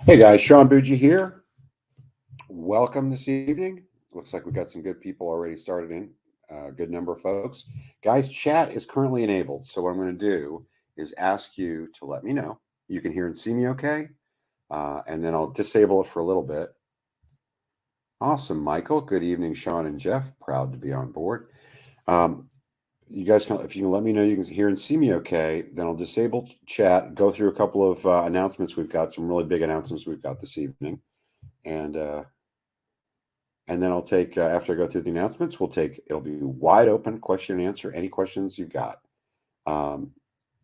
Hey guys, Sean Bougie here. Welcome this evening. Looks like we've got some good people already started in, a good number of folks. Guys, chat is currently enabled. So what I'm going to do is ask you to let me know. You can hear and see me okay? And then I'll disable it for a little bit. Awesome, Michael. Good evening, Sean and Jeff. Proud to be on board. You guys can, if you can let me know you can hear and see me okay, then I'll disable chat, go through a couple of announcements. We've got some really big announcements we've got this evening. And then I'll take, after I go through the announcements, it'll be wide open question and answer, any questions you've got.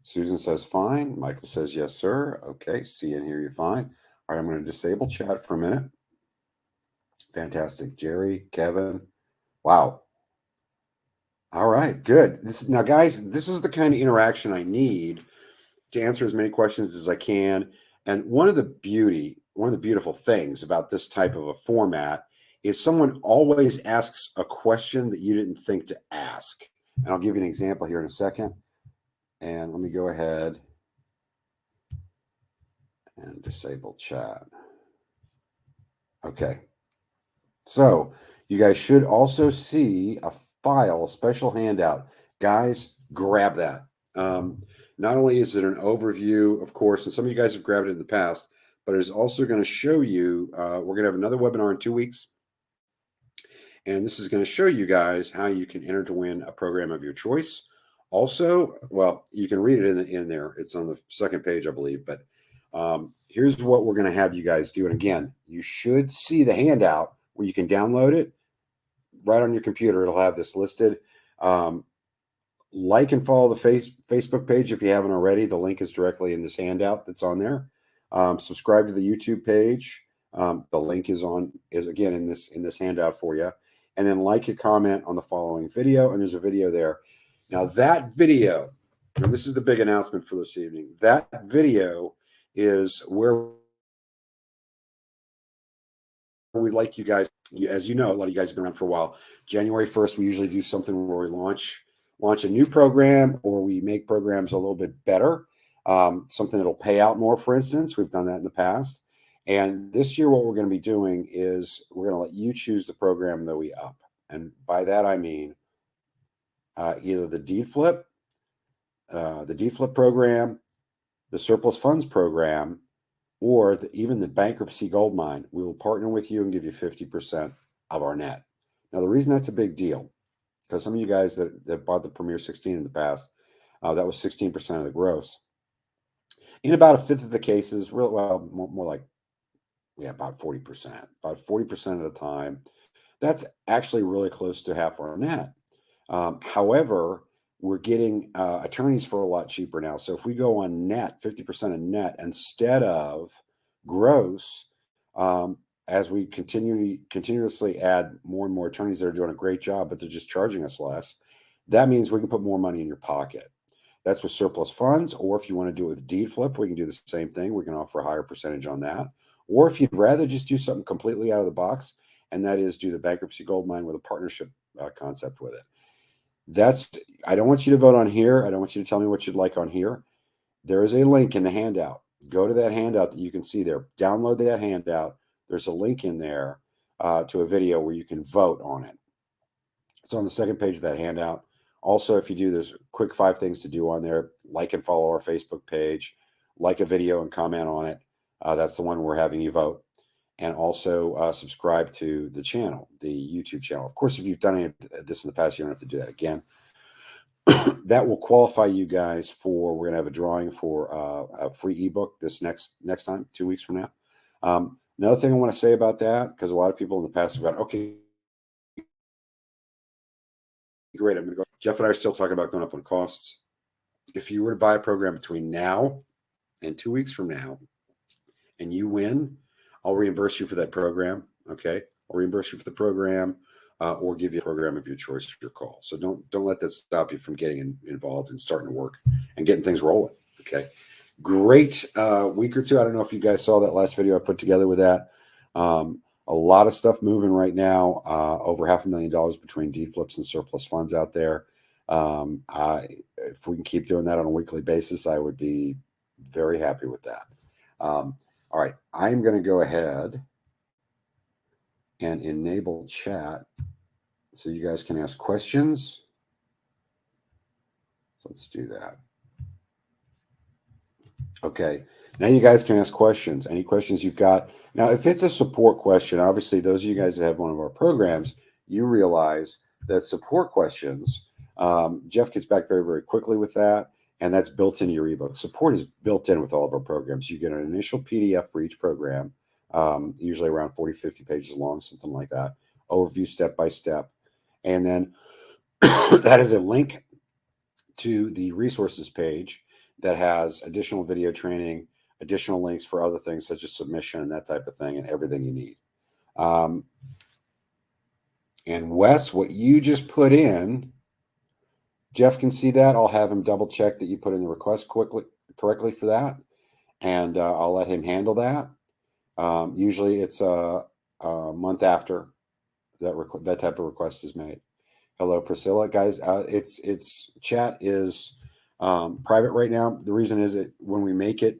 Susan says, fine. Michael says, yes, sir. Okay, see and hear you fine. All right, I'm going to disable chat for a minute. Fantastic. Jerry, Kevin, wow. All right, good. Now, guys, this is the kind of interaction I need to answer as many questions as I can. And one of the beautiful things about this type of a format is someone always asks a question that you didn't think to ask. And I'll give you an example here in a second. And let me go ahead and disable chat. Okay. So you guys should also see a file, a special handout. Guys, grab that. Not only is it an overview, of course, and some of you guys have grabbed it in the past, but it is also going to show you, we're going to have another webinar in 2 weeks. And this is going to show you guys how you can enter to win a program of your choice. Also, well, you can read it in there. It's on the second page, I believe. But here's what we're going to have you guys do. And again, you should see the handout where you can download it right on your computer. It'll have this listed. Like and follow the Facebook page if you haven't already. The link is directly in this handout that's on there. Subscribe to the YouTube page. The link is again in this handout for you. And then like and comment on the following video. And there's a video there. Now that video, and this is the big announcement for this evening. That video is where we'd like you guys, as you know, a lot of you guys have been around for a while. January 1st, we usually do something where we launch a new program, or we make programs a little bit better. Something that'll pay out more, for instance. We've done that in the past. And this year, what we're going to be doing is we're going to let you choose the program that we up. And by that, I mean either the deed flip program, the surplus funds program, or even the bankruptcy gold mine. We will partner with you and give you 50% of our net. Now, the reason that's a big deal, because some of you guys that bought the Premier 16 in the past, that was 16% of the gross. In about a fifth of the cases, well, more like, yeah, about 40%. About 40% of the time, that's actually really close to half our net. However, we're getting attorneys for a lot cheaper now. So if we go on net, 50% of net instead of gross, as we continuously add more and more attorneys that are doing a great job, but they're just charging us less, that means we can put more money in your pocket. That's with surplus funds, or if you want to do it with deed flip, we can do the same thing. We can offer a higher percentage on that. Or if you'd rather just do something completely out of the box, and that is do the bankruptcy gold mine with a partnership concept with it. I don't want you to vote on here. I don't want you to tell me what you'd like on here. There is a link in the handout. Go to that handout that you can see there. Download that handout. There's a link in there to a video where you can vote on it. It's on the second page of that handout. Also, if you do, there's quick 5 things to do on there. Like and follow our Facebook page. Like a video and comment on it. That's the one we're having you vote. And also subscribe to the channel, the YouTube channel. Of course, if you've done any of this in the past, you don't have to do that again. That will qualify you guys for, we're going to have a drawing for a free ebook this next time, 2 weeks from now. Another thing I want to say about that, because a lot of people in the past have gone, okay, great, I'm going to go. Jeff and I are still talking about going up on costs. If you were to buy a program between now and 2 weeks from now, and you win, I'll reimburse you for that program. Okay, I'll reimburse you for the program, or give you a program of your choice for your call. So don't let that stop you from getting involved and starting to work and getting things rolling. Okay, great week or two. I don't know if you guys saw that last video I put together with that. A lot of stuff moving right now. Over $500,000 between deed flips and surplus funds out there. If we can keep doing that on a weekly basis, I would be very happy with that. All right, I'm going to go ahead and enable chat so you guys can ask questions. So let's do that. Okay, now you guys can ask questions. Any questions you've got. Now, if it's a support question, obviously those of you guys that have one of our programs, you realize that support questions, Jeff gets back very, very quickly with that, and that's built into your ebook. Support is built in with all of our programs. You get an initial PDF for each program, usually around 40, 50 pages long, something like that, overview step by step. And then that is a link to the resources page that has additional video training, additional links for other things such as submission and that type of thing, and everything you need. And Wes, what you just put in, Jeff can see that. I'll have him double check that you put in the request correctly for that, and I'll let him handle that. Usually it's a month after that type of request is made. Hello, Priscilla. Guys, it's chat is private right now. The reason is that when we make it,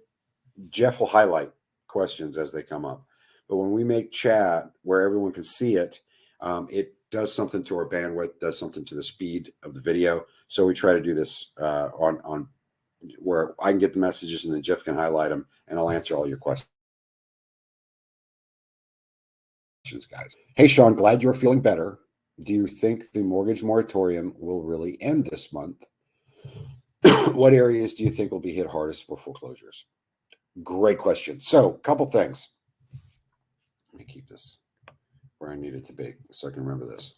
Jeff will highlight questions as they come up. But when we make chat where everyone can see it, it does something to our bandwidth, does something to the speed of the video. So we try to do this on where I can get the messages and then Jeff can highlight them, and I'll answer all your questions, guys. Hey, Sean, glad you're feeling better. Do you think the mortgage moratorium will really end this month? What areas do you think will be hit hardest for foreclosures? Great question. So a couple things. Let me keep this where I need it to be so I can remember this.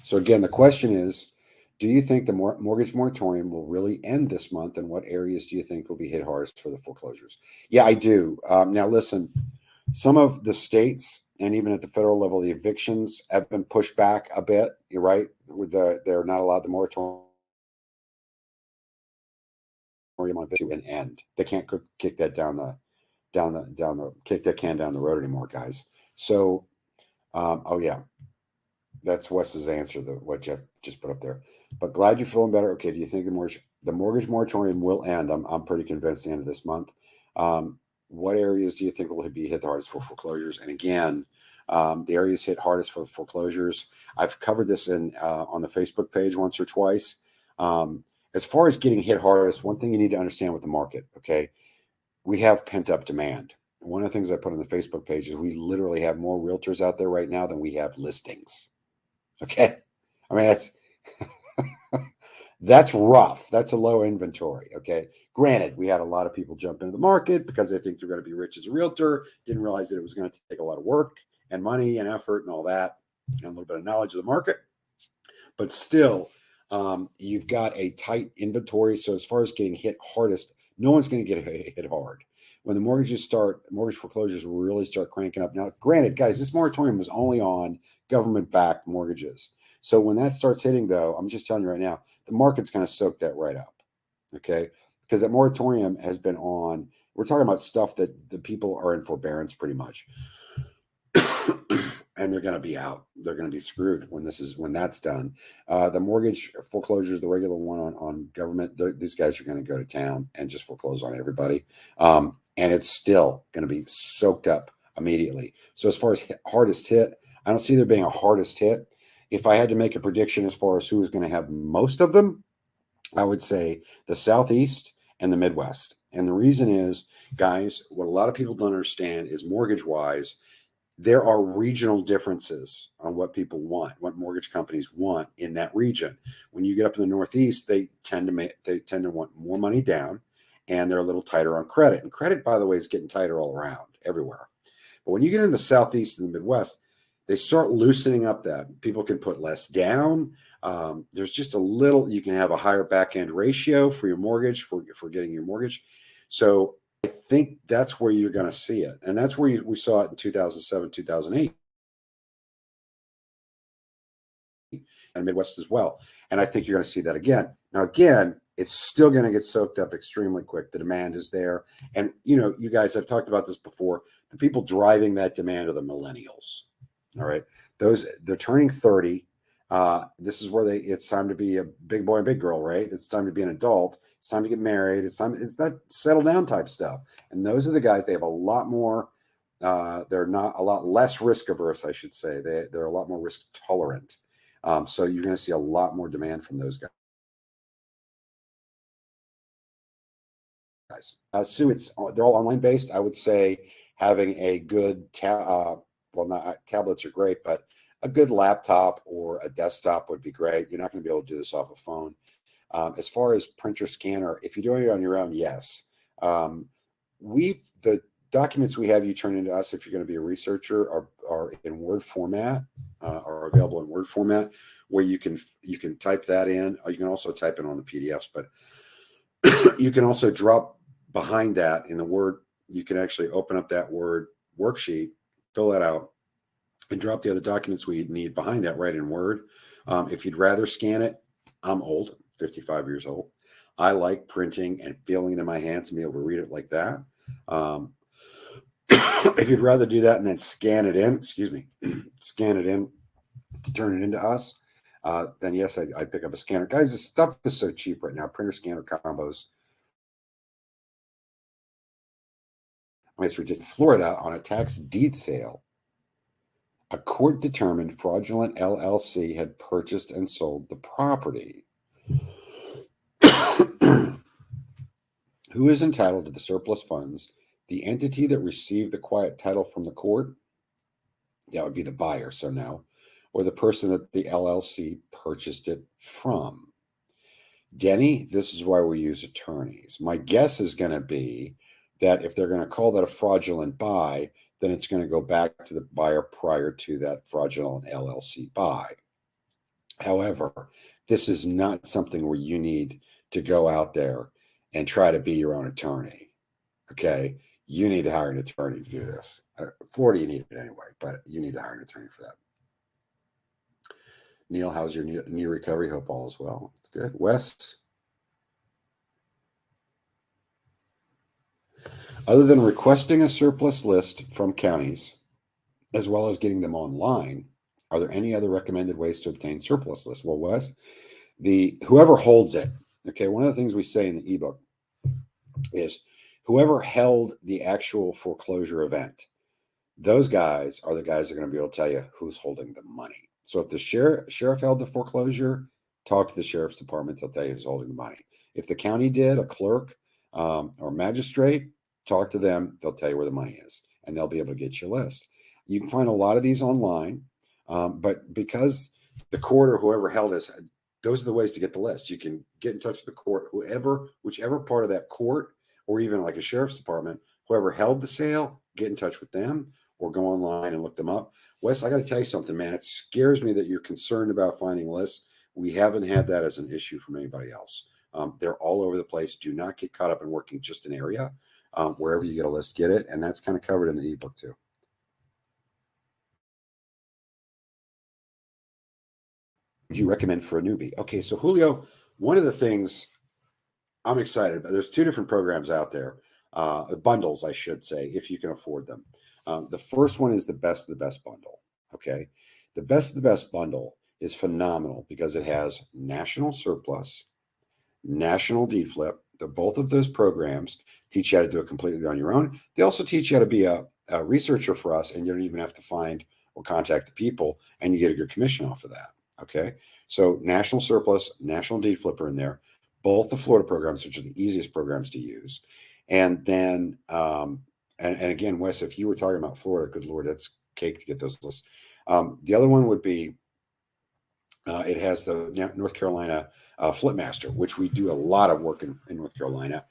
So again, the question is, do you think the mortgage moratorium will really end this month? And what areas do you think will be hit hardest for the foreclosures? Yeah, I do. Now, listen, some of the states and even at the federal level, the evictions have been pushed back a bit. You're right. They're not allowed the moratorium on to an end. They can't kick that kick that can down the road anymore, guys. So, oh yeah, that's Wes's answer. What Jeff just put up there. But glad you're feeling better. Okay, do you think the mortgage moratorium will end? I'm pretty convinced the end of this month. What areas do you think will be hit the hardest for foreclosures? And again, the areas hit hardest for foreclosures, I've covered this on the Facebook page once or twice. As far as getting hit hardest, one thing you need to understand with the market, okay, we have pent up demand. One of the things I put on the Facebook page is we literally have more realtors out there right now than we have listings. Okay. I mean, that's rough. That's a low inventory. Okay. Granted, we had a lot of people jump into the market because they think they're going to be rich as a realtor, didn't realize that it was going to take a lot of work and money and effort and all that, and a little bit of knowledge of the market. But still, you've got a tight inventory. So as far as getting hit hardest, no one's going to get hit hard. When the mortgage foreclosures will really start cranking up. Now, granted, guys, this moratorium was only on government-backed mortgages. So when that starts hitting, though, I'm just telling you right now, the market's going to soak that right up, okay? Because that moratorium has been on. We're talking about stuff that the people are in forbearance pretty much. And they're going to be out. They're going to be screwed when that's done. The mortgage foreclosures, the regular one on government, these guys are going to go to town and just foreclose on everybody. And it's still going to be soaked up immediately. So as far as hardest hit, I don't see there being a hardest hit. If I had to make a prediction as far as who is going to have most of them, I would say the Southeast and the Midwest. And the reason is, guys, what a lot of people don't understand is mortgage-wise, there are regional differences on what people want, what mortgage companies want in that region. When you get up in the Northeast, they tend to want more money down, and they're a little tighter on credit. And credit, by the way, is getting tighter all around, everywhere. But when you get in the Southeast and the Midwest, they start loosening up that. People can put less down. There's just a little, you can have a higher back end ratio for your mortgage, for getting your mortgage. So I think that's where you're going to see it. And that's where we saw it in 2007, 2008. And Midwest as well. And I think you're going to see that again. Now, again, it's still going to get soaked up extremely quick. The demand is there. And, you guys have talked about this before. The people driving that demand are the millennials. All right. They're turning 30. This is where it's time to be a big boy and big girl, right? It's time to be an adult. It's time to get married. It's that settle down type stuff. And those are the guys, they have a lot more, they're not a lot less risk averse, I should say. They're a lot more risk tolerant. So you're going to see a lot more demand from those guys. Sue, they're all online based. I would say having a good well, not tablets are great, but a good laptop or a desktop would be great. You're not going to be able to do this off a phone. As far as printer scanner, if you're doing it on your own, yes. The documents we have you turn into us, if you're going to be a researcher, are in Word format, are available in Word format, where you can type that in. You can also type it on the PDFs, but you can also drop behind that in the Word. You can actually open up that Word worksheet, fill that out, and drop the other documents we need behind that right in Word. If you'd rather scan it, I'm old, 55 years old. I like printing and feeling it in my hands and be able to read it like that. If you'd rather do that and then scan it in, scan it in to turn it into us, then yes, I'd pick up a scanner. Guys, this stuff is so cheap right now. Printer scanner combos. I mean, it's ridiculous. Florida, on a tax deed sale, a court determined fraudulent LLC had purchased and sold the property. Who is entitled to the surplus funds? The entity that received the quiet title from the court, that would be the buyer, so no, or the person that the LLC purchased it from. Denny, this is why we use attorneys. My guess is going to be that if they're going to call that a fraudulent buy, then it's going to go back to the buyer prior to that fraudulent LLC buy. However, this is not something where you need to go out there and try to be your own attorney. Okay? You need to hire an attorney to do this. Florida, you need it anyway, but you need to hire an attorney for that. Neil, how's your knee recovery? Hope all is well. It's good. Wes? Other than requesting a surplus list from counties, as well as getting them online, are there any other recommended ways to obtain surplus lists? Well, Wes, whoever holds it, okay, one of the things we say in the ebook is whoever held the actual foreclosure event, those guys are the guys that are going to be able to tell you who's holding the money. So if the sheriff held the foreclosure, talk to the sheriff's department. They'll tell you who's holding the money. If the county did, a clerk or magistrate, talk to them. They'll tell you where the money is, and they'll be able to get you a list. You can find a lot of these online, but because the court or whoever held us, those are the ways to get the list. You can get in touch with the court, whichever part of that court, or even like a sheriff's department, whoever held the sale, get in touch with them or go online and look them up. Wes, I got to tell you something, man. It scares me that you're concerned about finding lists. We haven't had that as an issue from anybody else. They're all over the place. Do not get caught up in working just an area. Wherever you get a list, get it. And that's kind of covered in the ebook too. Would you recommend for a newbie? Okay, so Julio, one of the things I'm excited about, there's two different programs out there, bundles, I should say, if you can afford them. The first one is the best of the best bundle. Okay, the best of the best bundle is phenomenal because it has national surplus, national deed flip. Both of those programs teach you how to do it completely on your own. They also teach you how to be a researcher for us, and you don't even have to find or contact the people, and you get a good commission off of that. Okay, so national surplus, national deed flipper in there, both the Florida programs, which are the easiest programs to use. And then, and again, Wes, if you were talking about Florida, good Lord, that's cake to get those lists. The other one would be, it has the North Carolina Flipmaster, which we do a lot of work in North Carolina.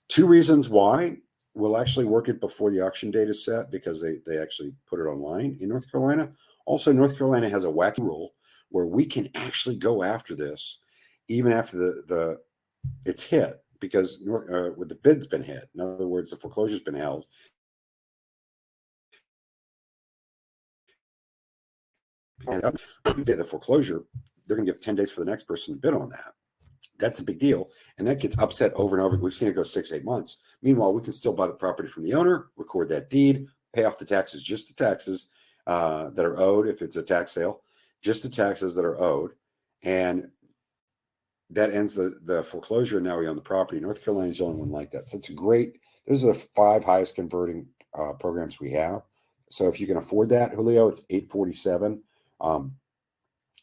Two reasons why. We'll actually work it before the auction date is set because they actually put it online in North Carolina. Also, North Carolina has a wacky rule where we can actually go after this even after it's hit because with the bid's been hit. In other words, the foreclosure's been held. And the foreclosure, they're going to give 10 days for the next person to bid on that. That's a big deal. And that gets upset over and over. We've seen it go 6-8 months. Meanwhile, we can still buy the property from the owner, record that deed, pay off the taxes, just the taxes that are owed if it's a tax sale, just the taxes that are owed, and that ends the foreclosure. Now we own the property. North Carolina is the only one like that. So it's a great. Those are the 5 highest converting programs we have. So if you can afford that, Julio, it's $847.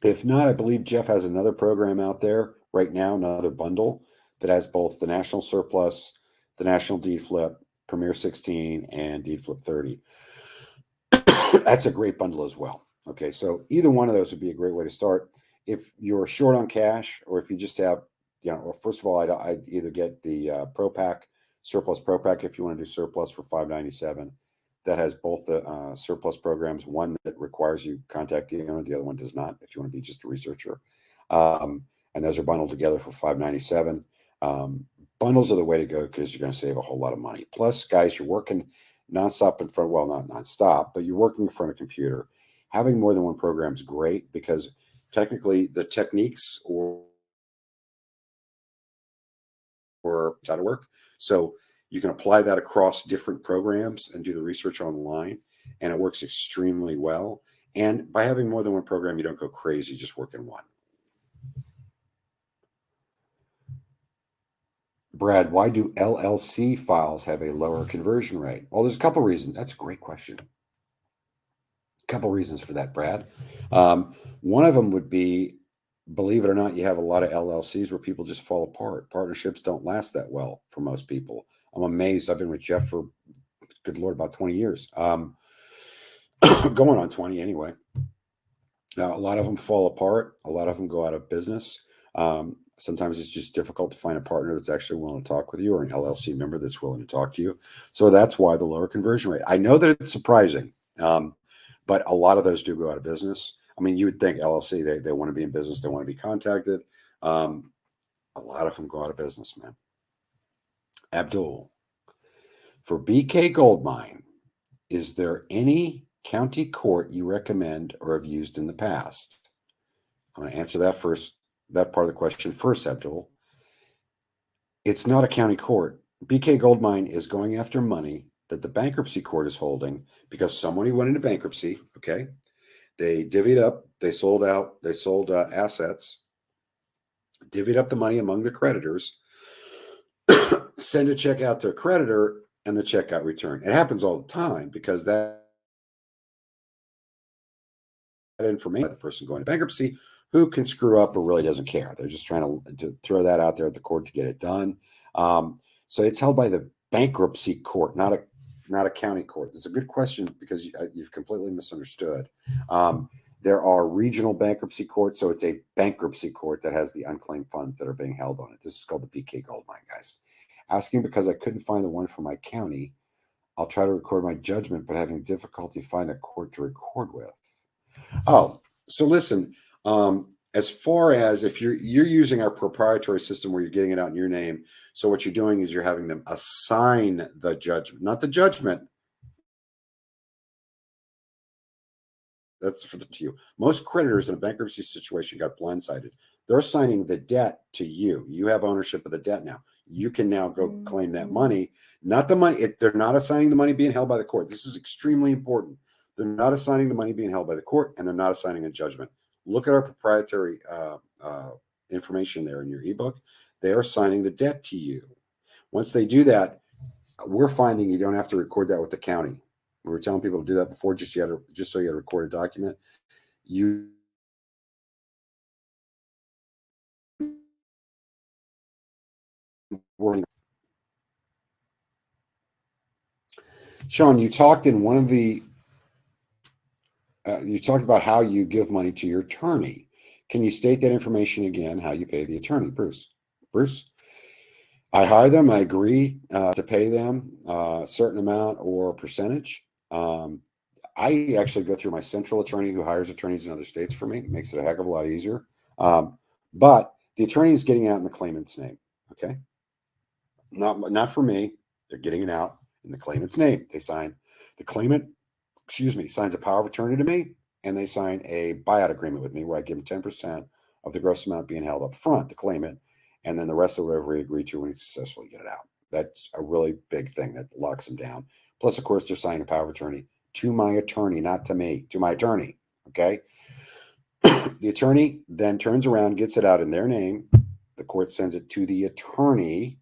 If not, I believe Jeff has another program out there right now, another bundle that has both the National Surplus, the National Deed Flip, Premier 16, and Deed Flip 30. That's a great bundle as well. Okay, so either one of those would be a great way to start. If you're short on cash, or if you just have, well, first of all, I'd either get the Pro Pack, Surplus Pro Pack, if you want to do surplus for $597. That has both the surplus programs, one that requires you contact the owner, the other one does not, if you want to be just a researcher. And those are bundled together for $597. Bundles are the way to go because you're going to save a whole lot of money. Plus, guys, you're working nonstop in front, well, not nonstop, but you're working in front of a computer. Having more than one program is great because technically the techniques or how to work. So you can apply that across different programs and do the research online, and it works extremely well. And by having more than one program, you don't go crazy, just work in one. Brad, why do LLC files have a lower conversion rate? Well, there's a couple reasons. That's a great question. A couple reasons for that, Brad. One of them would be, believe it or not, you have a lot of LLCs where people just fall apart. Partnerships don't last that well for most people. I'm amazed. I've been with Jeff for, good Lord, about 20 years. Going on 20 anyway. Now, a lot of them fall apart. A lot of them go out of business. Sometimes it's just difficult to find a partner that's actually willing to talk with you, or an LLC member that's willing to talk to you. So that's why the lower conversion rate. I know that it's surprising, but a lot of those do go out of business. I mean, you would think LLC, they want to be in business. They want to be contacted. A lot of them go out of business, man. Abdul, for BK Goldmine, is there any county court you recommend or have used in the past? I'm going to answer that first, that part of the question first, Abdul. It's not a county court. BK Goldmine is going after money that the bankruptcy court is holding because somebody went into bankruptcy. Okay. They divvied up, they sold assets, divvied up the money among the creditors, send a check out to a creditor, and the check got returned. It happens all the time because that information, the person going to bankruptcy, who can screw up or really doesn't care. They're just trying to throw that out there at the court to get it done. So it's held by the bankruptcy court, not a county court. This is a good question because you've completely misunderstood. There are regional bankruptcy courts, so it's a bankruptcy court that has the unclaimed funds that are being held on it. This is called the BK Goldmine, guys. Asking because I couldn't find the one for my county. I'll try to record my judgment, but having difficulty finding a court to record with. Oh, so listen, as far as if you're using our proprietary system where you're getting it out in your name, so what you're doing is you're having them assign the judgment, not the judgment. That's for to you. Most creditors in a bankruptcy situation got blindsided. They're assigning the debt to you. You have ownership of the debt now. You can now go claim that money, not the money. They're not assigning the money being held by the court. This is extremely important. They're not assigning the money being held by the court, and they're not assigning a judgment. Look at our proprietary information there in your ebook. They are assigning the debt to you. Once they do that, we're finding you don't have to record that with the county. We were telling people to do that before, just so you had a recorded document. Sean, you talked in one of the you talked about how you give money to your attorney. Can you state that information again, how you pay the attorney, Bruce? I hire them. I agree to pay them a certain amount or percentage. I actually go through my central attorney who hires attorneys in other states for me. It makes it a heck of a lot easier. But the attorney is getting out in the claimant's name. Okay. Not for me. They're getting it out in the claimant's name. They sign the claimant, signs a power of attorney to me, and they sign a buyout agreement with me where I give them 10% of the gross amount being held up front, the claimant, and then the rest of whatever we agree to when we successfully get it out. That's a really big thing that locks them down. Plus, of course, they're signing a power of attorney to my attorney, not to me, to my attorney. Okay. The attorney then turns around, gets it out in their name. The court sends it to the attorney,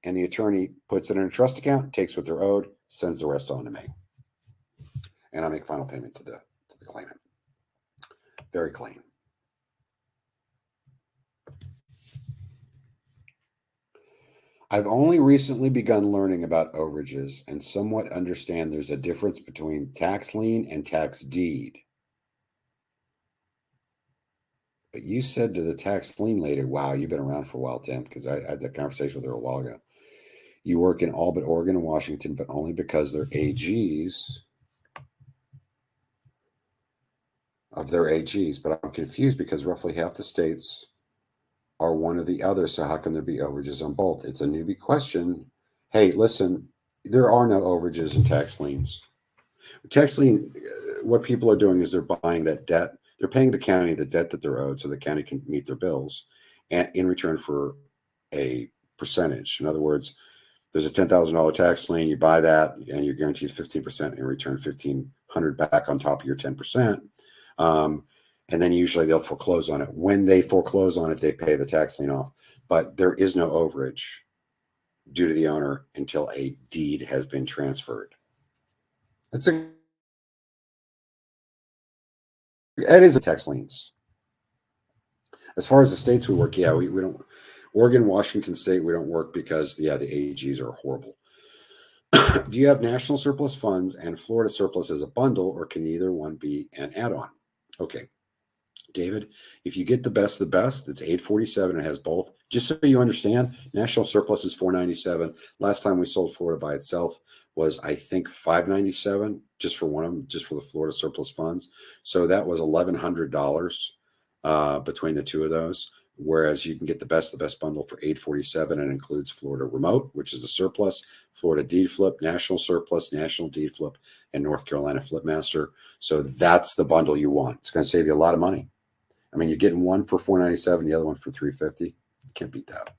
and the attorney puts it in a trust account, takes what they're owed, sends the rest on to me. And I make final payment to the claimant. Very clean. I've only recently begun learning about overages and somewhat understand there's a difference between tax lien and tax deed. But you said to the tax lien lady, wow, you've been around for a while, Tim, because I had that conversation with her a while ago. You work in all but Oregon and Washington, but only because they're AGs of their AGs. But I'm confused because roughly half the states are one or the other. So how can there be overages on both? It's a newbie question. Hey, listen, there are no overages in tax liens. Tax lien, what people are doing is they're buying that debt. They're paying the county the debt that they're owed so the county can meet their bills and in return for a percentage. In other words, there's a $10,000 tax lien, you buy that and you're guaranteed 15% in return, 1,500 back on top of your 10%. And then usually they'll foreclose on it. When they foreclose on it, they pay the tax lien off. But there is no overage due to the owner until a deed has been transferred. It is a tax liens. As far as the states we work, yeah, we don't. Oregon, Washington State, we don't work because, yeah, the AGs are horrible. Do you have national surplus funds and Florida surplus as a bundle, or can either one be an add-on? Okay, David, if you get the best, it's $847. It has both. Just so you understand, national surplus is $497. Last time we sold Florida by itself was, I think, $597 just for one of them, just for the Florida surplus funds. So that was $1,100 between the two of those. Whereas you can get the best bundle for $847 and includes Florida remote, which is the surplus, Florida deed flip, national surplus, national deed flip, and North Carolina flip master. So that's the bundle you want. It's going to save you a lot of money. I mean, you're getting one for $497, the other one for $350. You can't beat that.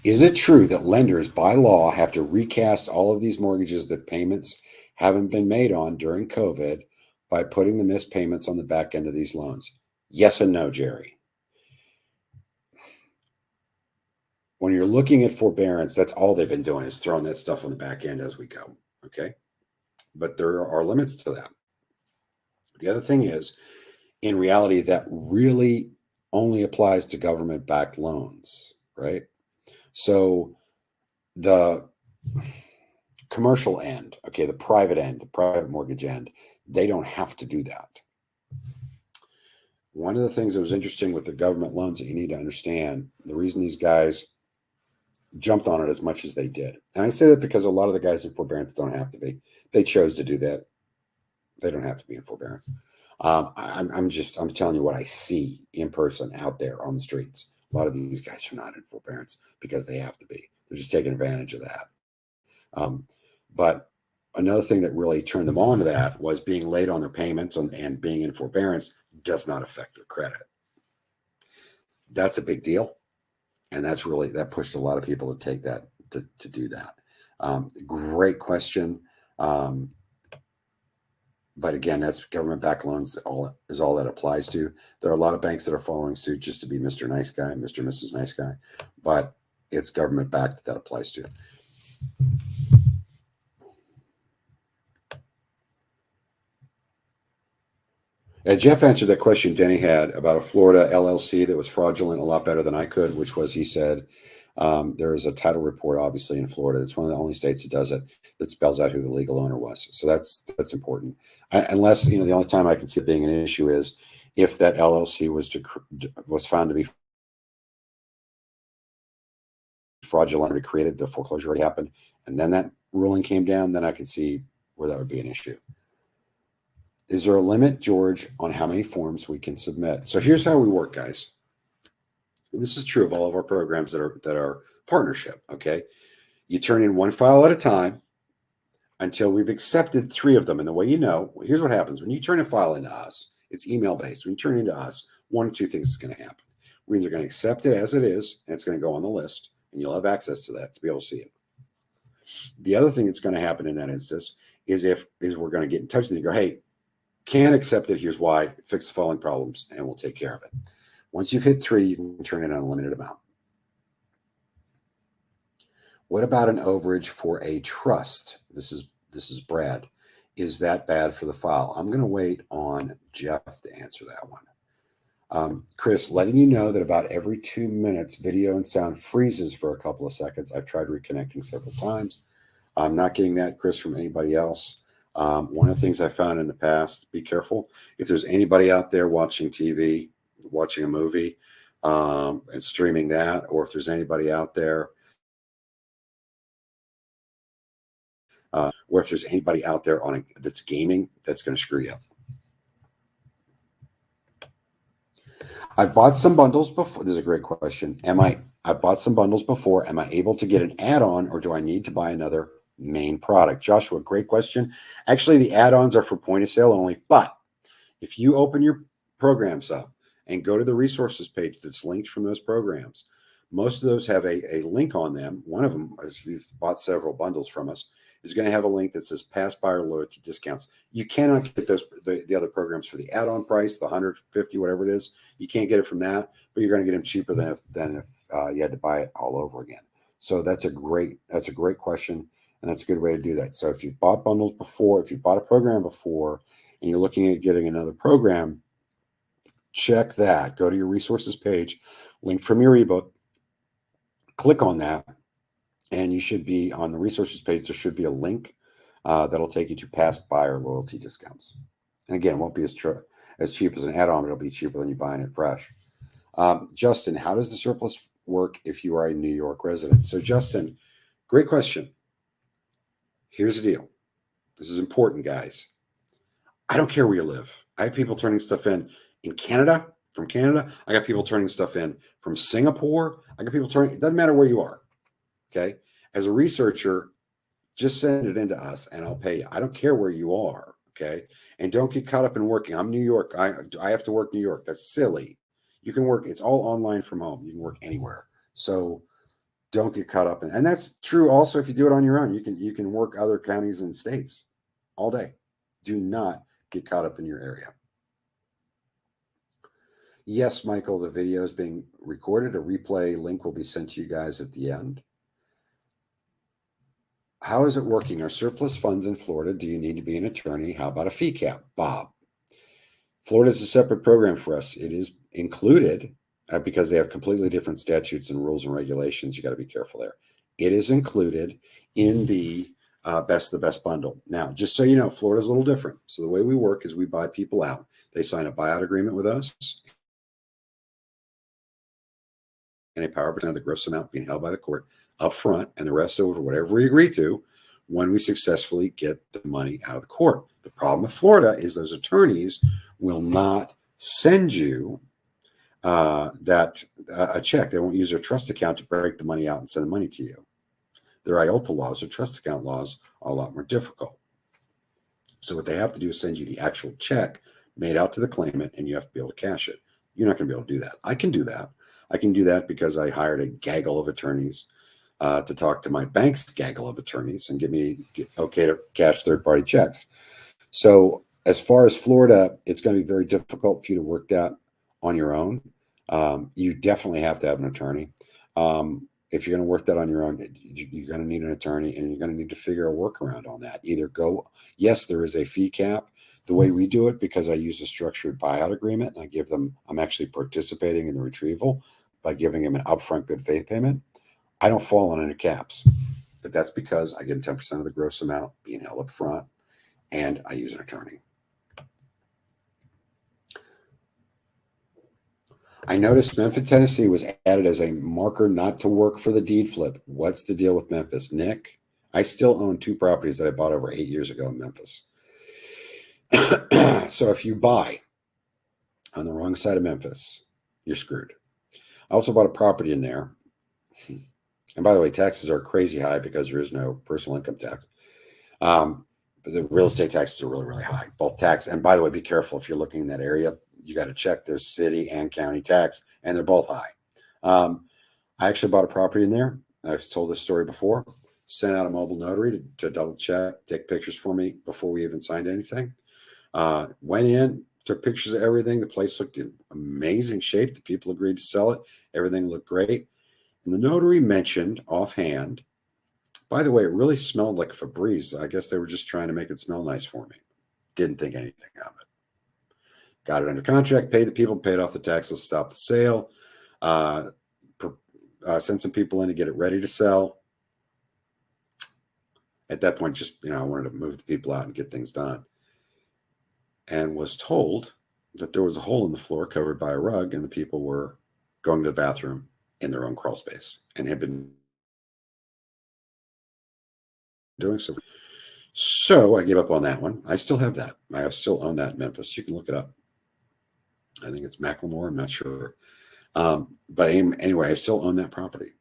Is it true that lenders by law have to recast all of these mortgages that payments haven't been made on during COVID by putting the missed payments on the back end of these loans? Yes and no, Jerry. When you're looking at forbearance, that's all they've been doing is throwing that stuff on the back end as we go. Okay. But there are limits to that. The other thing is, in reality, that really only applies to government-backed loans, right? So the commercial end, okay, the private end, the private mortgage end, they don't have to do that. One of the things that was interesting with the government loans that you need to understand, the reason these guys jumped on it as much as they did, and I say that because a lot of the guys in forbearance don't have to be. They chose to do that. They don't have to be in forbearance. I'm telling you what I see in person out there on the streets. A lot of these guys are not in forbearance because they have to be. They're just taking advantage of that. But another thing that really turned them on to that was being late on their payments and being in forbearance does not affect their credit. That's a big deal. And that pushed a lot of people to take that, to do that. Great question. But again, that's government-backed loans is all that applies to. There are a lot of banks that are following suit just to be Mr. Nice Guy, Mr. and Mrs. Nice Guy, but it's government-backed that applies to. Jeff answered that question Denny had about a Florida LLC that was fraudulent a lot better than I could, which was, he said, there is a title report, obviously, in Florida. It's one of the only states that does it, that spells out who the legal owner was. So that's important. Unless, the only time I can see it being an issue is if that LLC was found to be fraudulent, created, the foreclosure already happened, and then that ruling came down, then I can see where that would be an issue. Is there a limit, George, on how many forms we can submit? So here's how we work, guys. This is true of all of our programs that are partnership, okay? You turn in one file at a time until we've accepted 3 of them. And the way here's what happens. When you turn a file into us, it's email-based. When you turn it into us, 1 or 2 things is going to happen. We're either going to accept it as it is, and it's going to go on the list, and you'll have access to that to be able to see it. The other thing that's going to happen in that instance is we're going to get in touch with you and go, hey, Can't accept it. Here's why. Fix the following problems, and we'll take care of it. Once you've hit 3, you can turn in an unlimited amount. What about an overage for a trust? This is Brad. Is that bad for the file? I'm going to wait on Jeff to answer that one. Chris, letting you know that about every 2 minutes, video and sound freezes for a couple of seconds. I've tried reconnecting several times. I'm not getting that, Chris, from anybody else. One of the things I found in the past, be careful. If there's anybody out there watching TV, watching a movie, and streaming that, or if there's anybody out there, or if there's anybody out there that's gaming, that's going to screw you up. I've bought some bundles before. This is a great question. I've bought some bundles before. Am I able to get an add-on, or do I need to buy another main product? Joshua, great question. Actually, the add-ons are for point of sale only, but if you open your programs up and go to the resources page that's linked from those programs, most of those have a link on them. One of them, as you've bought several bundles from us, is going to have a link that says past buyer loyalty discounts. You cannot get those the other programs for the add-on price, the 150, whatever it is. You can't get it from that, but you're going to get them cheaper than if you had to buy it all over again. So that's a great question, and that's a good way to do that. So if you've bought bundles before, if you've bought a program before, and you're looking at getting another program, check that. Go to your resources page, link from your ebook, click on that, and you should be on the resources page. There should be a link that'll take you to past buyer loyalty discounts. And again, it won't be as cheap as an add-on, but it'll be cheaper than you buying it fresh. Justin, how does the surplus work if you are a New York resident? So Justin, great question. Here's the deal. This is important, guys. I don't care where you live. I have people turning stuff in Canada, from Canada. I got people turning stuff in from Singapore. I got people turning, it doesn't matter where you are. Okay. As a researcher, just send it into us and I'll pay you. I don't care where you are. Okay. And don't get caught up in working. I'm New York. I have to work New York. That's silly. You can work. It's all online from home. You can work anywhere. So don't get caught up in, and that's true also if you do it on your own. You can work other counties and states all day. Do not get caught up in your area. Yes, Michael, the video is being recorded. A replay link will be sent to you guys at the end. How is it working? Are surplus funds in Florida? Do you need to be an attorney? How about a fee cap? Bob. Florida is a separate program for us. It is included because they have completely different statutes and rules and regulations. You got to be careful there. It is included in the the best bundle. Now, just so you know, Florida's a little different. So the way we work is we buy people out. They sign a buyout agreement with us and a power percent of the gross amount being held by the court up front, and the rest over whatever we agree to when we successfully get the money out of the court. The problem with Florida is those attorneys will not send you a check. They won't use their trust account to break the money out and send the money to you. Their IOLTA laws, their trust account laws, are a lot more difficult. So what they have to do is send you the actual check made out to the claimant, and you have to be able to cash it. You're not going to be able to do that. I can do that. I can do that because I hired a gaggle of attorneys to talk to my bank's gaggle of attorneys and get okay to cash third-party checks. So as far as Florida, it's going to be very difficult for you to work that on your own. You definitely have to have an attorney. If you're going to work that on your own, you're going to need an attorney, and you're going to need to figure a workaround on that. Yes, there is a fee cap. The way we do it, because I use a structured buyout agreement, and I'm actually participating in the retrieval by giving them an upfront good faith payment. I don't fall on any caps, but that's because I give them 10% of the gross amount being held up front, and I use an attorney. I noticed Memphis, Tennessee was added as a marker not to work for the deed flip. What's the deal with Memphis? Nick, I still own 2 properties that I bought over 8 years ago in Memphis. So if you buy on the wrong side of Memphis, you're screwed. I also bought a property in there. And by the way, taxes are crazy high because there is no personal income tax. But the real estate taxes are really, really high, both tax. And by the way, be careful if you're looking in that area. You got to check their city and county tax, and they're both high. I actually bought a property in there. I've told this story before. Sent out a mobile notary to double check, take pictures for me before we even signed anything. Went in, took pictures of everything. The place looked in amazing shape. The people agreed to sell it. Everything looked great. And the notary mentioned offhand, by the way, it really smelled like Febreze. I guess they were just trying to make it smell nice for me. Didn't think anything of it. Got it under contract, paid the people, paid off the taxes, stopped the sale, uh, sent some people in to get it ready to sell. At that point, just, I wanted to move the people out and get things done. And was told that there was a hole in the floor covered by a rug, and the people were going to the bathroom in their own crawl space and had been doing so. So I gave up on that one. I still have that. I still own that in Memphis. You can look it up. I think it's Macklemore. I'm not sure. But anyway, I still own that property.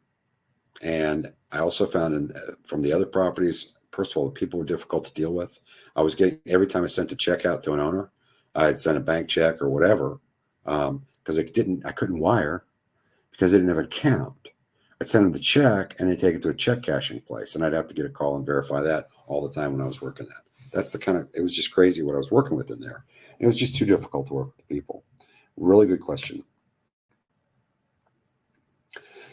And I also found from the other properties, first of all, the people were difficult to deal with. I was getting, every time I sent a check out to an owner, I'd send a bank check or whatever, because I couldn't wire because they didn't have an account. I'd send them the check and they take it to a check cashing place, and I'd have to get a call and verify that all the time when I was working that. That's it was just crazy what I was working with in there. It was just too difficult to work with people. Really good question.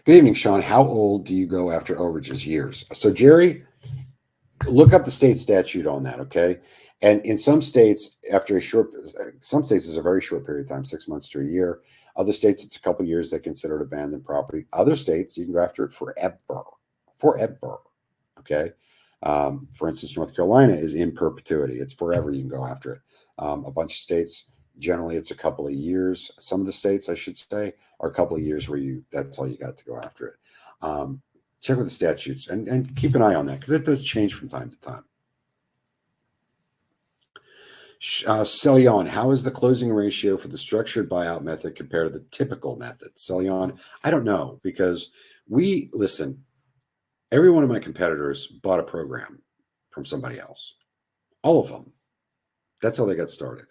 Good evening, Sean. How old do you go after overages? Years. So, Jerry, look up the state statute on that, okay? And in some states, some states is a very short period of time, 6 months to a year. Other states, it's a couple of years. They consider it abandoned property. Other states, you can go after it forever, okay? For instance, North Carolina is in perpetuity. It's forever you can go after it. A bunch of states, generally, it's a couple of years. Some of the states, I should say, are a couple of years where that's all you got to go after it. Check with the statutes and keep an eye on that because it does change from time to time. Celion, how is the closing ratio for the structured buyout method compared to the typical method? Celion, I don't know because listen, every one of my competitors bought a program from somebody else. All of them. That's how they got started.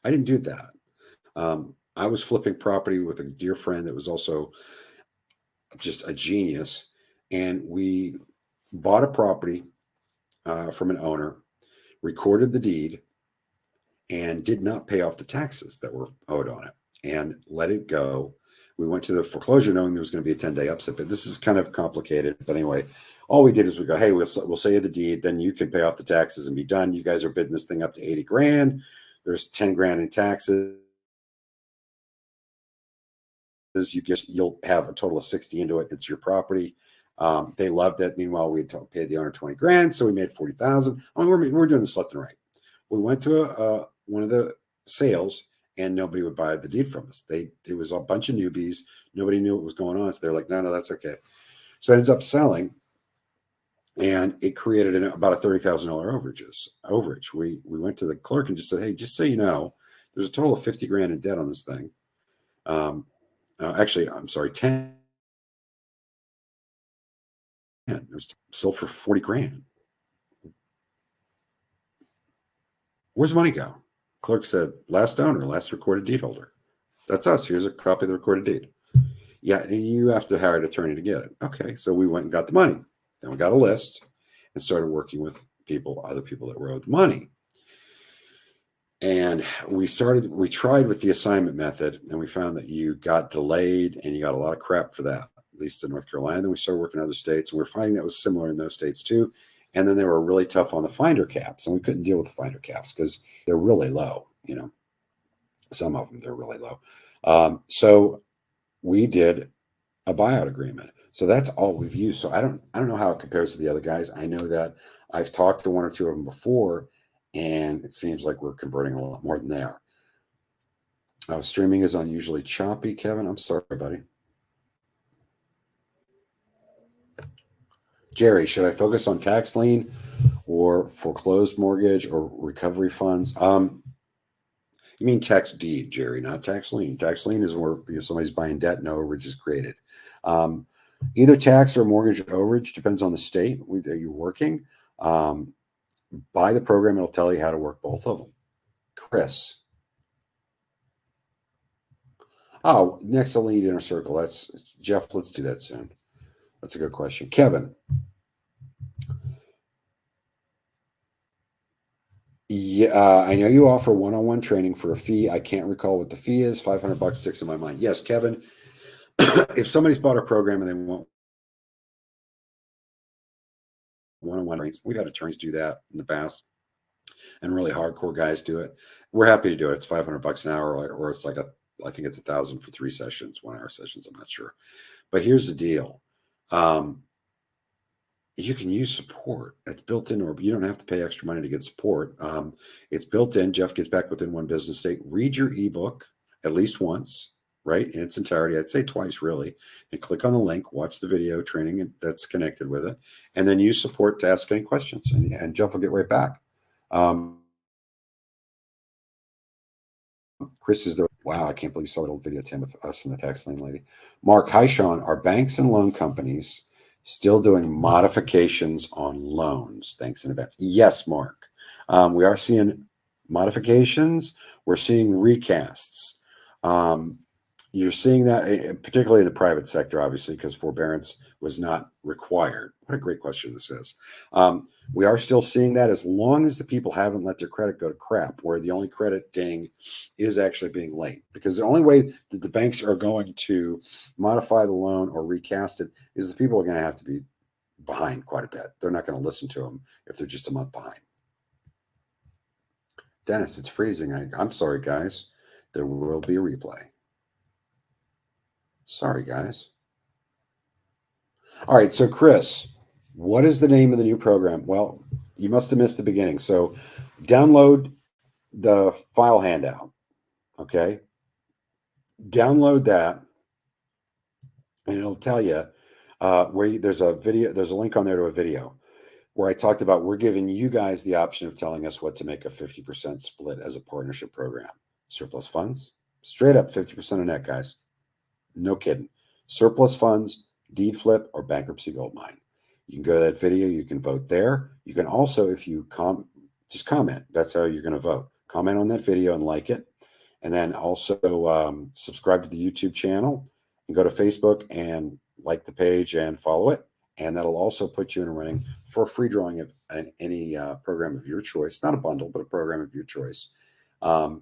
I didn't do that. I was flipping property with a dear friend that was also just a genius. And we bought a property from an owner, recorded the deed, and did not pay off the taxes that were owed on it and let it go. We went to the foreclosure knowing there was going to be a 10-day upset, but this is kind of complicated. But anyway, all we did is we go, hey, we'll sell you the deed, then you can pay off the taxes and be done. You guys are bidding this thing up to 80 grand. There's 10 grand in taxes. You'll have a total of 60 into it. It's your property. They loved it. Meanwhile, we had paid the owner 20 grand, so we made 40,000. I mean, we're doing this left and right. We went to one of the sales, and nobody would buy the deed from us. It was a bunch of newbies. Nobody knew what was going on. So they're like, no, that's okay. So it ends up selling, and it created about a $30,000 overage. We went to the clerk and just said, hey, just so you know, there's a total of 50 grand in debt on this thing. Actually, I'm sorry, 10. It was sold for 40 grand. Where's the money go? Clerk said, last owner, last recorded deed holder. That's us. Here's a copy of the recorded deed. Yeah, you have to hire an attorney to get it. Okay, so we went and got the money. Then we got a list and started working with other people that were owed money. And we tried with the assignment method, and we found that you got delayed and you got a lot of crap for that, at least in North Carolina. Then we started working in other states, and we're finding that was similar in those states too. And then they were really tough on the finder caps, and we couldn't deal with the finder caps because they're really low. Some of them, they're really low. So we did a buyout agreement. So that's all we've used. So I don't know how it compares to the other guys. I know that I've talked to one or two of them before, and it seems like we're converting a lot more than they are. Streaming is unusually choppy, Kevin. I'm sorry, buddy. Jerry, should I focus on tax lien or foreclosed mortgage or recovery funds? You mean tax deed, Jerry, not tax lien. Tax lien is where somebody's buying debt, no overage is created. Either tax or mortgage overage depends on the state that you're working. Buy the program, it'll tell you how to work both of them. Chris. Oh, next to lead inner circle. That's Jeff. Let's do that soon. That's a good question. Kevin. Yeah, I know you offer one-on-one training for a fee. I can't recall what the fee is. $500 sticks in my mind. Yes, Kevin. If somebody's bought a program and they want one-on-one rates, we've had attorneys do that in the past, and really hardcore guys do it. We're happy to do it. It's $500 an hour, or it's like I think it's 1,000 for 3 sessions, 1 hour sessions. I'm not sure, but here's the deal. You can use support. It's built in, or you don't have to pay extra money to get support. It's built in. Jeff gets back within 1 business day. Read your ebook at least once, right, in its entirety. I'd say twice, really. And click on the link, watch the video training that's connected with it, and then use support to ask any questions. And Jeff will get right back. Chris is there. Wow, I can't believe you saw that old video, Tim, with us and the tax lane lady. Mark, hi, Sean. Are banks and loan companies still doing modifications on loans? Thanks in advance. Yes, Mark. We are seeing modifications. We're seeing recasts. You're seeing that, particularly in the private sector, obviously, because forbearance was not required. What a great question this is. We are still seeing that as long as the people haven't let their credit go to crap, where the only credit ding is actually being late. Because the only way that the banks are going to modify the loan or recast it is the people are going to have to be behind quite a bit. They're not going to listen to them if they're just a month behind. Dennis, it's freezing. I'm sorry, guys. There will be a replay. Sorry, guys. All right, so Chris, what is the name of the new program? Well, you must have missed the beginning. So download the file handout, okay? Download that, and it'll tell you there's a video, there's a link on there to a video where I talked about we're giving you guys the option of telling us what to make a 50% split as a partnership program. Surplus funds, straight up 50% of net, guys. No kidding. Surplus funds, deed flip, or bankruptcy gold mine. You can go to that video. You can vote there. You can also, if you just comment. That's how you're going to vote. Comment on that video and like it. And then also subscribe to the YouTube channel and go to Facebook and like the page and follow it. And that'll also put you in a running for a free drawing of any program of your choice. Not a bundle, but a program of your choice. And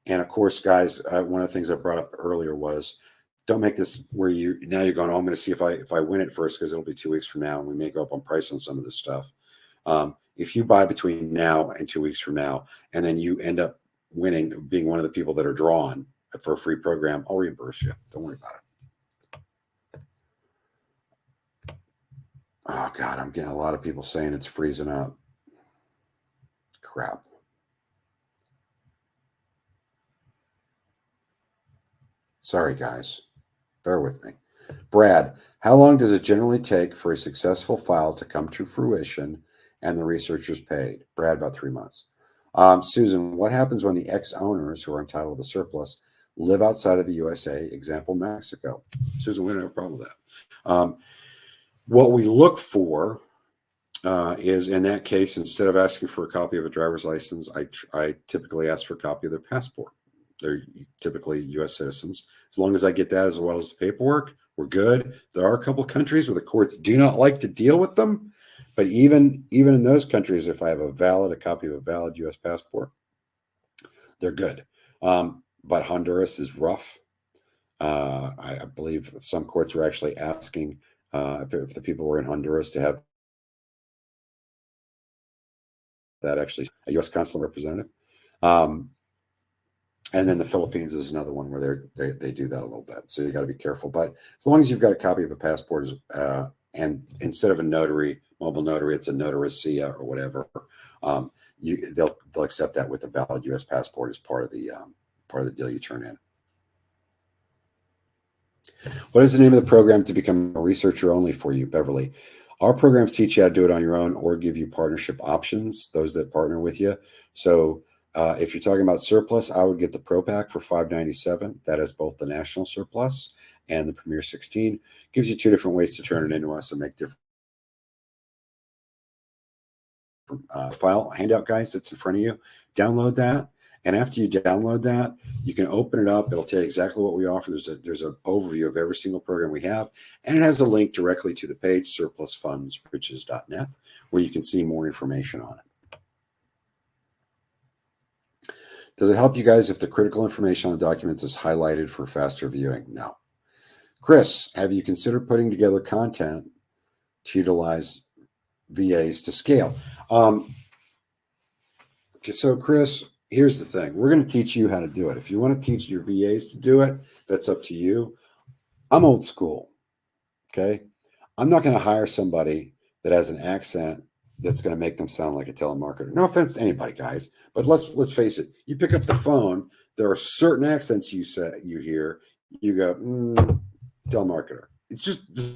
of course, guys, one of the things I brought up earlier was don't make this where you're going, oh, I'm going to see if I win it first, because it'll be 2 weeks from now and we may go up on price on some of this stuff. If you buy between now and 2 weeks from now, and then you end up winning, being one of the people that are drawn for a free program, I'll reimburse you. Don't worry about it. Oh God, I'm getting a lot of people saying it's freezing up. Crap. Sorry, guys. Bear with me. Brad, how long does it generally take for a successful file to come to fruition and the researchers paid? Brad, about 3 months. Susan, what happens when the ex-owners who are entitled to the surplus live outside of the USA, example, Mexico? Susan, we don't have a problem with that. What we look for is, in that case, instead of asking for a copy of a driver's license, I typically ask for a copy of their passport. They're typically U.S. citizens. As long as I get that as well as the paperwork, we're good. There are a couple of countries where the courts do not like to deal with them, but even in those countries, if I have a copy of a valid U.S. passport, they're good. But Honduras is rough. I believe some courts were actually asking if the people were in Honduras to have that actually a U.S. consular representative. And then the Philippines is another one where they do that a little bit. So you got to be careful. But as long as you've got a copy of a passport, and instead of a mobile notary, it's a notaricia or whatever, they'll accept that with a valid U.S. passport as part of the deal you turn in. What is the name of the program to become a researcher only for you, Beverly? Our programs teach you how to do it on your own or give you partnership options, those that partner with you. So if you're talking about surplus, I would get the Pro Pack for $597. That has both the National Surplus and the Premier 16. Gives you 2 different ways to turn it into us and make different file handout, guys, that's in front of you. Download that. And after you download that, you can open it up. It'll tell you exactly what we offer. There's an overview of every single program we have, and it has a link directly to the page, surplusfundsriches.net, where you can see more information on it. Does it help you guys if the critical information on the documents is highlighted for faster viewing? No. Chris, have you considered putting together content to utilize VAs to scale? Okay, so Chris, here's the thing. We're going to teach you how to do it. If you want to teach your VAs to do it, that's up to you. I'm old school. Okay. I'm not going to hire somebody that has an accent that's going to make them sound like a telemarketer. No offense to anybody, guys, but let's face it. You pick up the phone, there are certain accents you hear, you go, telemarketer. It's just the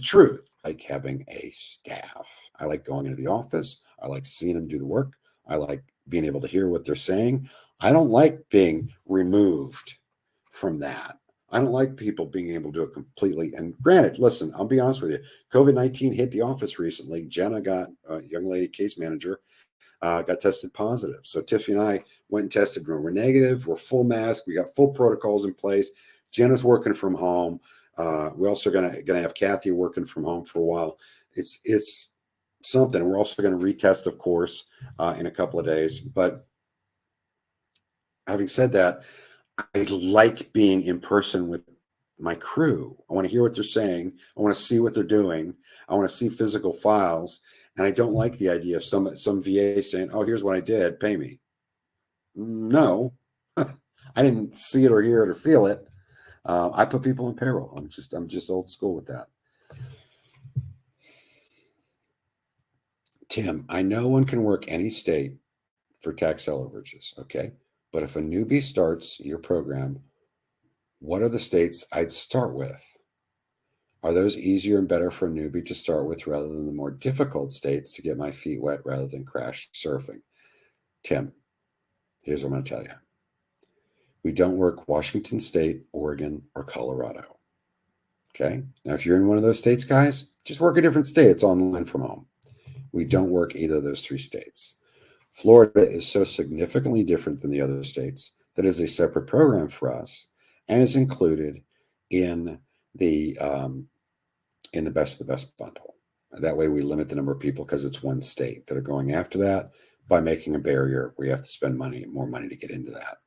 truth. I like having a staff. I like going into the office. I like seeing them do the work. I like being able to hear what they're saying. I don't like being removed from that. I don't like people being able to do it completely. And granted, listen, I'll be honest with you. COVID-19 hit the office recently. Jenna got a young lady case manager, got tested positive. So Tiffany and I went and tested. We're negative. We're full mask. We got full protocols in place. Jenna's working from home. We're also gonna have Kathy working from home for a while. It's something. We're also going to retest, of course, in a couple of days. But having said that, I like being in person with my crew. I want to hear what they're saying. I want to see what they're doing. I want to see physical files. And I don't like the idea of some VA saying, "Oh, here's what I did. Pay me." No, I didn't see it or hear it or feel it. I put people in payroll. I'm just old school with that. Tim, I know one can work any state for tax sale overages. Okay. But if a newbie starts your program, what are the states I'd start with? Are those easier and better for a newbie to start with rather than the more difficult states to get my feet wet rather than crash surfing? Tim, here's what I'm going to tell you. We don't work Washington State, Oregon, or Colorado. Okay. Now, if you're in one of those states, guys, just work a different state. It's online from home. We don't work either of those three states. Florida is so significantly different than the other states that is a separate program for us and is included in the best of the best bundle. That way we limit the number of people because it's one state that are going after that by making a barrier where you have to spend more money to get into that.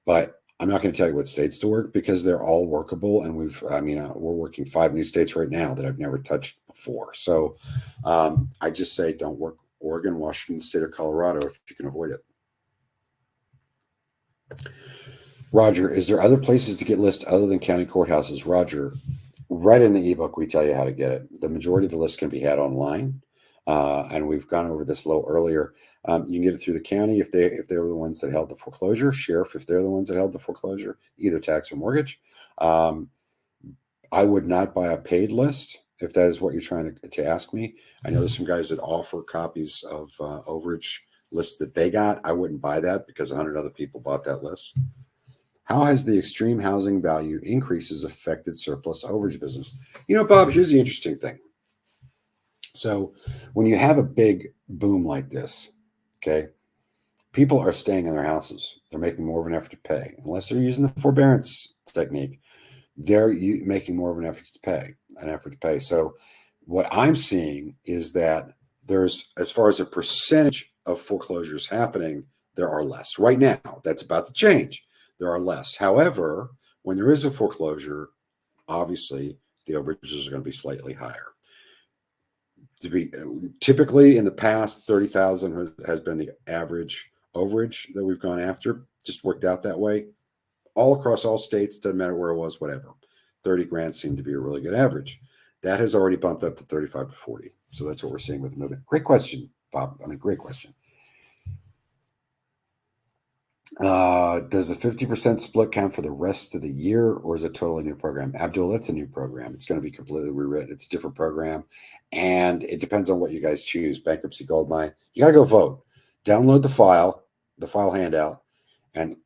But I'm not going to tell you what states to work because they're all workable. And we're working 5 new states right now that I've never touched before. So I just say don't work Oregon, Washington State, or Colorado if you can avoid it. Roger, is there other places to get lists other than county courthouses? Roger, right in the ebook, we tell you how to get it. The majority of the lists can be had online. And we've gone over this a little earlier. You can get it through the county if they were the ones that held the foreclosure, sheriff if they're the ones that held the foreclosure, either tax or mortgage. I would not buy a paid list if that is what you're trying to ask me. I know there's some guys that offer copies of overage lists that they got. I wouldn't buy that because 100 other people bought that list. How has the extreme housing value increases affected surplus overage business? Bob, here's the interesting thing. So when you have a big boom like this, okay, people are staying in their houses. They're making more of an effort to pay. Unless they're using the forbearance technique, they're making more of an effort to pay. So what I'm seeing is that there's, as far as a percentage of foreclosures happening, there are less. Right now, that's about to change. There are less. However, when there is a foreclosure, obviously the overages are going to be slightly higher. Typically in the past, 30,000 has been the average overage that we've gone after. Just worked out that way. All across all states, doesn't matter where it was, whatever. 30 grand seemed to be a really good average. That has already bumped up to 35 to 40. So that's what we're seeing with the movement. Great question, Bob. Great question. Does the 50% split count for the rest of the year, or is it totally new program? Abdul, that's a new program. It's going to be completely rewritten. It's a different program. And it depends on what you guys choose. Bankruptcy Goldmine. You got to go vote. Download the file handout. And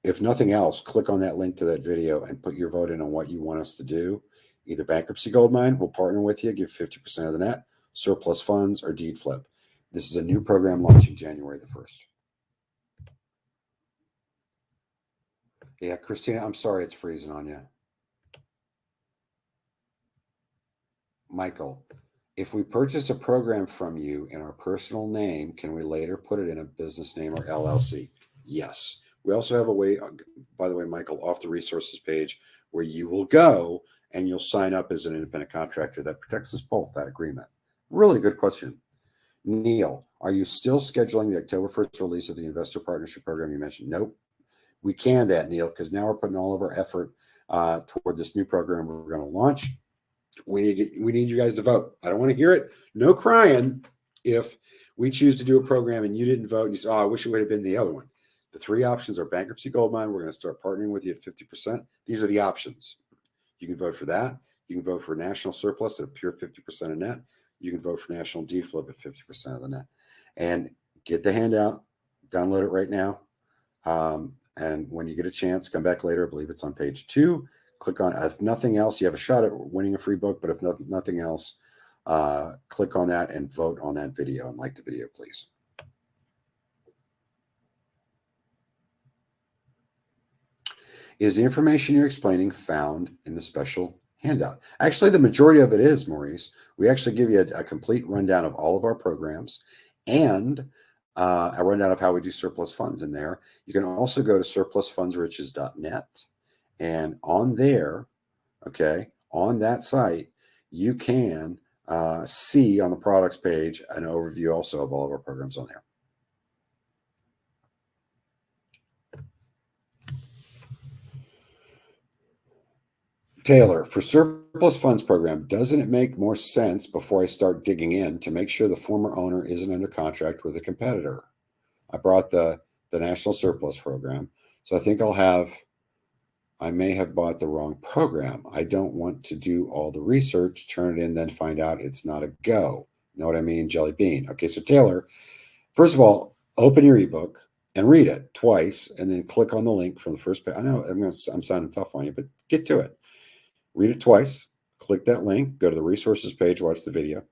if nothing else, click on that link to that video and put your vote in on what you want us to do. Either Bankruptcy Goldmine will partner with you, give 50% of the net, surplus funds, or deed flip. This is a new program launching January the 1st. Yeah, Christina, I'm sorry it's freezing on you. Michael, If we purchase a program from you in our personal name, can we later put it in a business name or LLC? Yes. We also have a way, by the way, Michael, off the resources page where you will go and you'll sign up as an independent contractor. That protects us both, that agreement. Really good question. Neil, are you still scheduling the October 1st release of the investor partnership program you mentioned? Nope. We can that, Neil, because now we're putting all of our effort toward this new program we're going to launch. We need you guys to vote. I don't want to hear it. No crying if we choose to do a program and you didn't vote and you say, oh, I wish it would have been the other one. The three options are Bankruptcy Goldmine. We're going to start partnering with you at 50%. These are the options. You can vote for that. You can vote for National Surplus at a pure 50% of net. You can vote for National Deed Flip at 50% of the net. And get the handout. Download it right now. And when you get a chance, come back later. I believe it's on page 2. Click on, if nothing else, you have a shot at winning a free book, but if nothing else, click on that and vote on that video and like the video, please. Is the information you're explaining found in the special handout? Actually, the majority of it is, Maurice. We actually give you a complete rundown of all of our programs and a rundown of how we do surplus funds in there. You can also go to surplusfundsriches.net. And on there, okay, on that site, you can see on the products page an overview also of all of our programs on there. Taylor, for surplus funds program, doesn't it make more sense before I start digging in to make sure the former owner isn't under contract with a competitor? I brought the National Surplus program, so I think I may have bought the wrong program. I don't want to do all the research, turn it in, then find out it's not a go. Know what I mean? Jelly bean. Okay, so Taylor, first of all, open your ebook and read it twice, and then click on the link from the first page. I know I'm sounding tough on you, but get to it. Read it twice, click that link, go to the resources page, watch the video.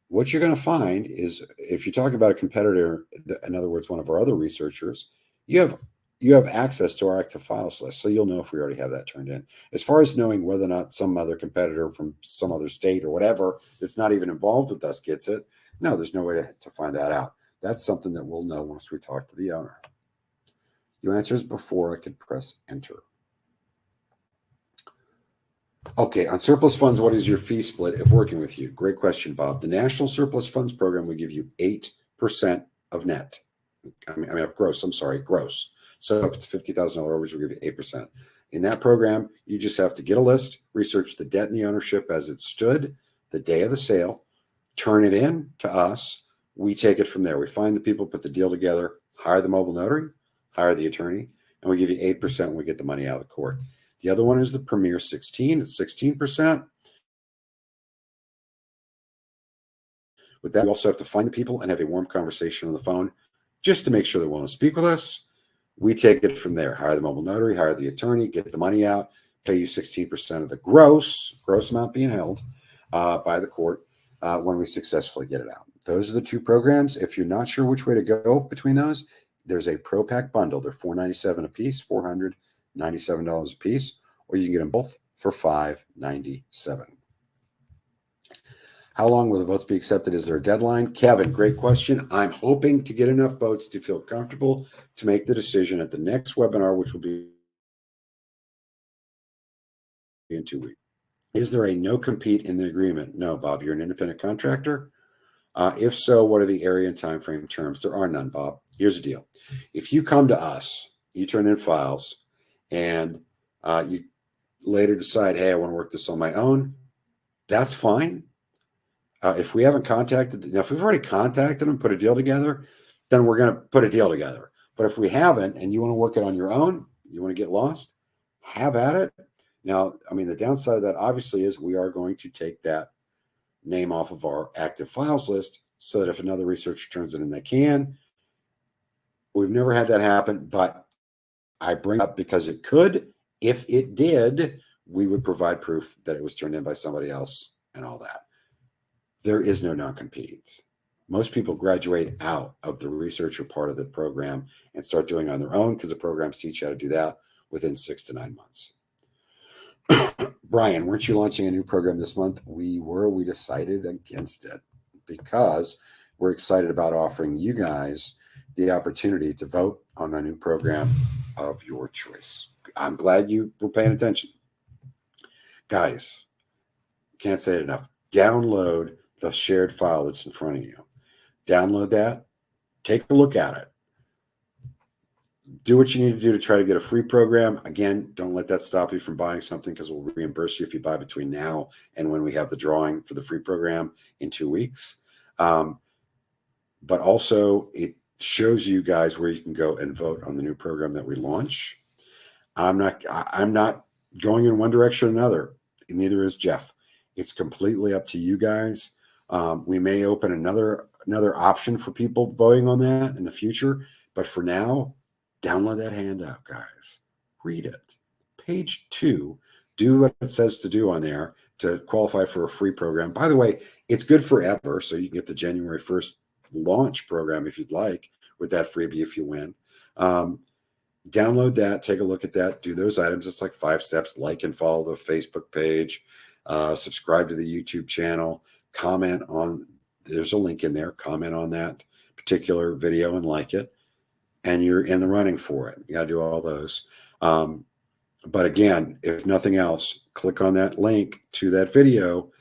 What you're going to find is if you're talking about a competitor, in other words, one of our other researchers, you have access to our active files list, so you'll know if we already have that turned in. As far as knowing whether or not some other competitor from some other state or whatever that's not even involved with us gets it, no, there's no way to find that out. That's something that we'll know once we talk to the owner. Your answers before I could press enter. Okay, on surplus funds, what is your fee split if working with you? Great question, Bob. The National Surplus Funds Program will give you 8% of net. I mean of gross. I'm sorry, gross. So if it's $50,000 overage, we'll give you 8%. In that program, you just have to get a list, research the debt and the ownership as it stood the day of the sale, turn it in to us. We take it from there. We find the people, put the deal together, hire the mobile notary, hire the attorney, and we give you 8% when we get the money out of the court. The other one is the Premier 16. It's 16%. With that, we also have to find the people and have a warm conversation on the phone just to make sure they want to speak with us. We take it from there. Hire the mobile notary, hire the attorney, get the money out, pay you 16% of the gross amount being held by the court when we successfully get it out. Those are the two programs. If you're not sure which way to go between those, there's a Pro Pack bundle. They're $497 a piece, $497 a piece, or you can get them both for $597. How long will the votes be accepted? Is there a deadline? Kevin, great question. I'm hoping to get enough votes to feel comfortable to make the decision at the next webinar, which will be in 2 weeks. Is there a no compete in the agreement? No, Bob, you're an independent contractor. If so, what are the area and time frame terms? There are none, Bob. Here's the deal. If you come to us, you turn in files, and you later decide, hey, I want to work this on my own, that's fine. If we haven't contacted, now if we've already contacted them, put a deal together, then we're going to put a deal together. But if we haven't, and you want to work it on your own, you want to get lost, have at it. Now, I mean, the downside of that obviously is we are going to take that name off of our active files list so that if another researcher turns it in, they can. We've never had that happen, but I bring it up because it could. If it did, we would provide proof that it was turned in by somebody else and all that. There is no non-compete. Most people graduate out of the researcher part of the program and start doing it on their own because the programs teach you how to do that within 6 to 9 months. Brian, weren't you launching a new program this month? We were. We decided against it because we're excited about offering you guys the opportunity to vote on a new program of your choice. I'm glad you were paying attention. Guys, can't say it enough. Download the shared file that's in front of you. Download that. Take a look at it. Do what you need to do to try to get a free program. Again, don't let that stop you from buying something because we'll reimburse you if you buy between now and when we have the drawing for the free program in 2 weeks. But also, it shows you guys where you can go and vote on the new program that we launch. I'm not going in one direction or another. Neither is Jeff. It's completely up to you guys. We may open another option for people voting on that in the future, but for now, download that handout, guys. Read it. Page 2, do what it says to do on there to qualify for a free program. By the way, it's good forever, so you can get the January 1st launch program if you'd like with that freebie if you win. Download that, take a look at that, do those items. It's like 5 steps. Like and follow the Facebook page, subscribe to the YouTube channel, comment on, there's a link in there, comment on that particular video and like it, and you're in the running for it. You got to do all those. But again, if nothing else, click on that link to that video.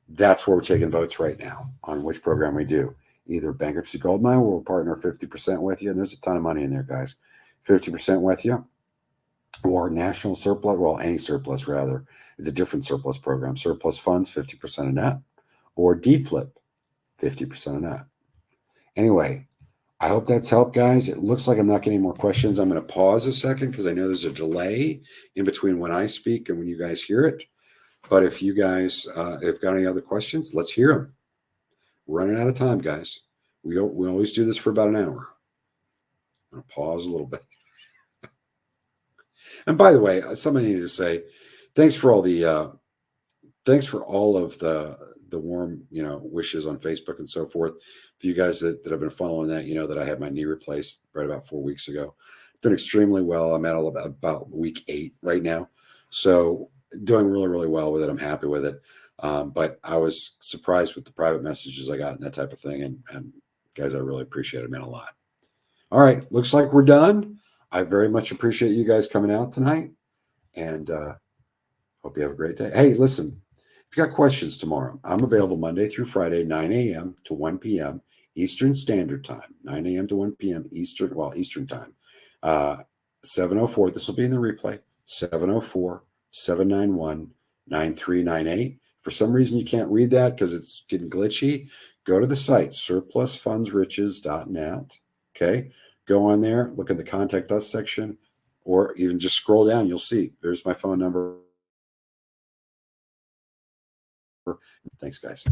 That's where we're taking votes right now on which program we do. Either Bankruptcy Goldmine, where we'll partner 50% with you, and there's a ton of money in there, guys. 50% with you, or National Surplus, well, any surplus rather, is a different surplus program. Surplus funds, 50% of net, or deed flip, 50% of net. Anyway, I hope that's helped, guys. It looks like I'm not getting more questions. I'm going to pause a second because I know there's a delay in between when I speak and when you guys hear it. But if you guys have got any other questions, let's hear them. We're running out of time, guys. We always do this for about an hour. I'm going to pause a little bit. And by the way, somebody needed to say, thanks for all of the warm, wishes on Facebook and so forth. For you guys that have been following that, that I had my knee replaced right about 4 weeks ago. Done extremely well. I'm at about week 8 right now. So doing really, really well with it. I'm happy with it. But I was surprised with the private messages I got and that type of thing. And guys, I really appreciate it. It meant a lot. All right. Looks like we're done. I very much appreciate you guys coming out tonight. And hope you have a great day. Hey, listen, if you got questions tomorrow, I'm available Monday through Friday, 9 a.m. to 1 p.m. Eastern Standard Time, 9 a.m. to 1 p.m. Eastern Time. 704, this will be in the replay, 704-791-9398. For some reason, you can't read that because it's getting glitchy. Go to the site, surplusfundsriches.net. Okay. Go on there, look at the Contact Us section, or even just scroll down. You'll see there's my phone number. Thanks, guys.